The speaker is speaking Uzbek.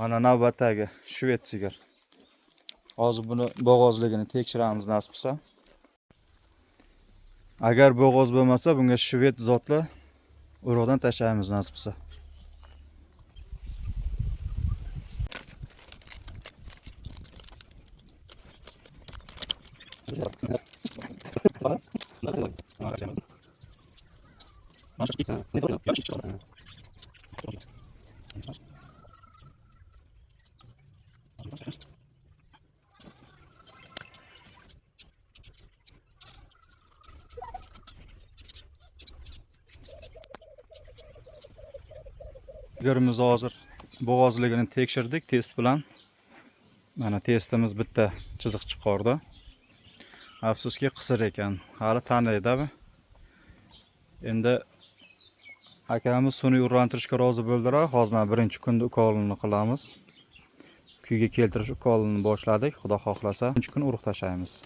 Mana navbatdagi shved sigir. Hozir buni bo'g'ozligini tekshiramiz nasib bo'lsa. Agar bo'g'oz bo'lmasa, bunga shved zotli urug'dan tashlaymiz nasib bo'lsa. Sigirimiz hozir bo'g'ozligini tekshirdik test bilan. Mana testimiz bitta chiziq chiqardi. Afsuski qisir ekan. Hali tanlaydi. Endi akamiz sun'iy urlantirishga rozi bo'ldilar. Hozir mana birinchi kunda ukolini qilamiz. Kuyga keltirish ukolini boshladik. Xudo xohlasa, 3 kun urug' tashlaymiz.